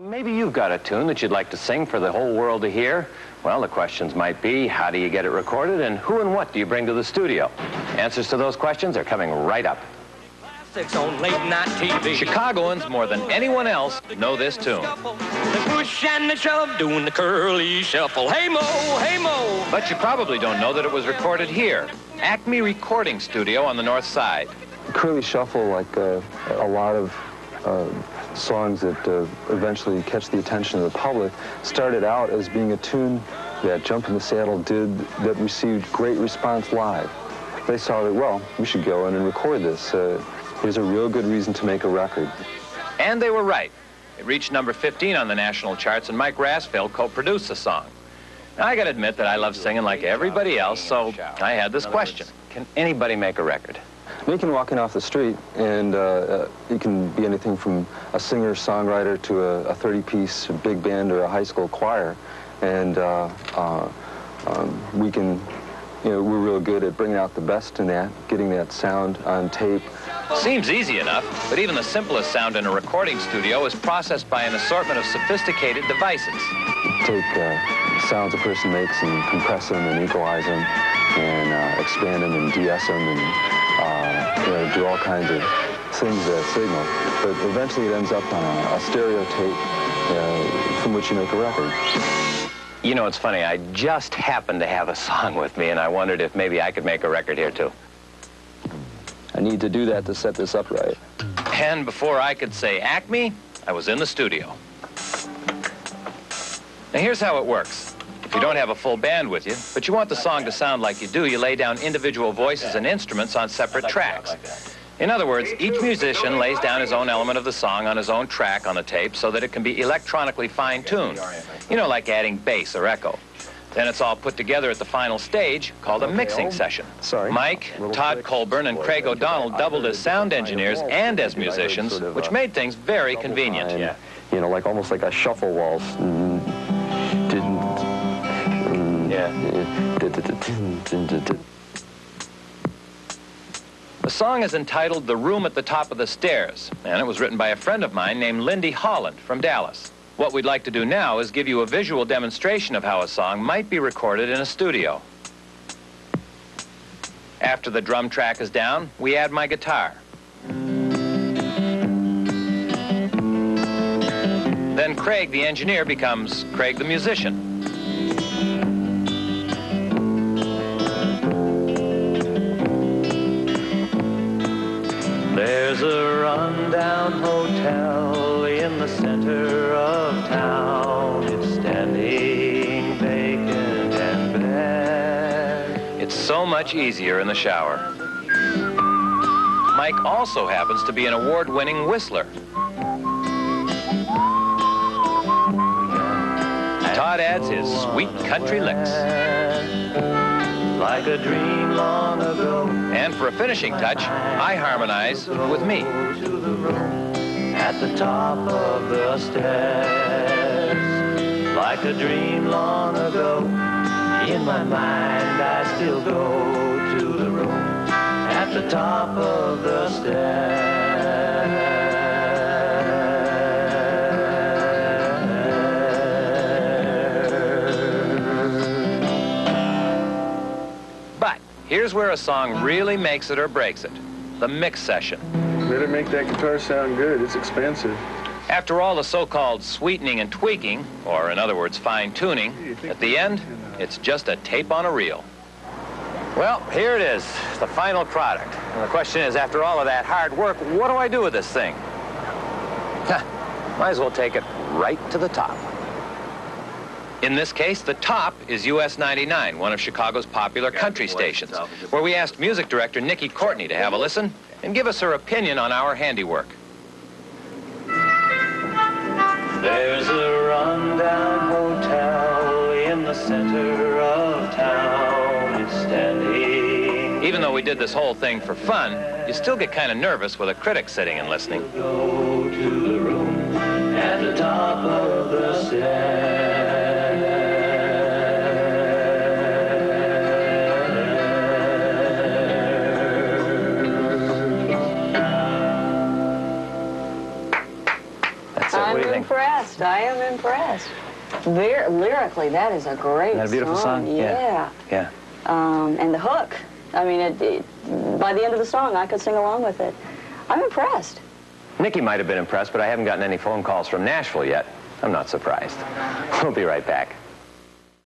Maybe you've got a tune that you'd like to sing for the whole world to hear. Well, the questions might be, how do you get it recorded, and who and what do you bring to the studio? Answers to those questions are coming right up. On late night TV. Chicagoans, more than anyone else, know this tune. The push and the shove, doing the curly shuffle. Hey, Mo, hey, Mo. But you probably don't know that it was recorded here, Acme Recording Studio on the North Side. Curly shuffle, like a lot of songs that eventually catch the attention of the public, started out as being a tune that Jump in the Saddle did that received great response live. They saw that, well, we should go in and record this. There's a real good reason to make a record. And they were right. It reached number 15 on the national charts, and Mike Rasfeld co-produced the song. Now, I gotta admit that I love singing like everybody else, so I had this question. Can anybody make a record? You can walk in off the street, and it can be anything from a singer-songwriter to a 30-piece big band or a high school choir. And we can, we're real good at bringing out the best in that, getting that sound on tape. Seems easy enough, but even the simplest sound in a recording studio is processed by an assortment of sophisticated devices. Take sounds a person makes and compress them and equalize them and expand them and de-ess them and do all kinds of things that signal. But eventually it ends up on a stereo tape from which you make a record. You know, it's funny, I just happened to have a song with me, and I wondered if maybe I could make a record here, too. I need to do that to set this up right. And before I could say Acme, I was in the studio. Now, here's how it works. If you don't have a full band with you, but you want the song to sound like you do, you lay down individual voices and instruments on separate tracks. In other words, each musician lays down his own element of the song on his own track on the tape so that it can be electronically fine-tuned. You know, like adding bass or echo. Then it's all put together at the final stage, called a mixing session. Mike, Todd Colburn, and Craig O'Donnell doubled as sound engineers and as musicians, which made things very convenient. You know, like almost like a shuffle waltz. The song is entitled The Room at the Top of the Stairs, and it was written by a friend of mine named Lindy Holland from Dallas. What we'd like to do now is give you a visual demonstration of how a song might be recorded in a studio. After the drum track is down, we add my guitar. Then Craig, the engineer, becomes Craig, the musician. There's a rundown hotel in the center of town. It's standing vacant and bare. It's so much easier in the shower. Mike also happens to be an award-winning whistler. Todd adds his sweet country licks. Like a dream long ago. And for a finishing touch, I harmonize with me. At the top of the stairs, like a dream long ago. In my mind, I still go to the room at the top of the stairs. But here's where a song really makes it or breaks it: the mix session. Better make that guitar sound good. It's expensive. After all the so-called sweetening and tweaking, or in other words, fine-tuning, at the end, it's just a tape on a reel. Well, here it is, the final product. And the question is, after all of that hard work, what do I do with this thing? Might as well take it right to the top. In this case, the top is US 99, one of Chicago's popular country stations, where we asked music director Nikki Courtney to have a listen and give us her opinion on our handiwork. There's a rundown hotel in the center of town. It's standing. Even though we did this whole thing for fun, you still get kind of nervous with a critic sitting and listening. Go to the room at the top of the stairs. What do you think? I'm impressed. impressed. I am impressed. Lyrically, that is a great Isn't that a beautiful song? Yeah. Yeah. And the hook. I mean, by the end of the song, I could sing along with it. I'm impressed. Nikki might have been impressed, but I haven't gotten any phone calls from Nashville yet. I'm not surprised. We'll be right back.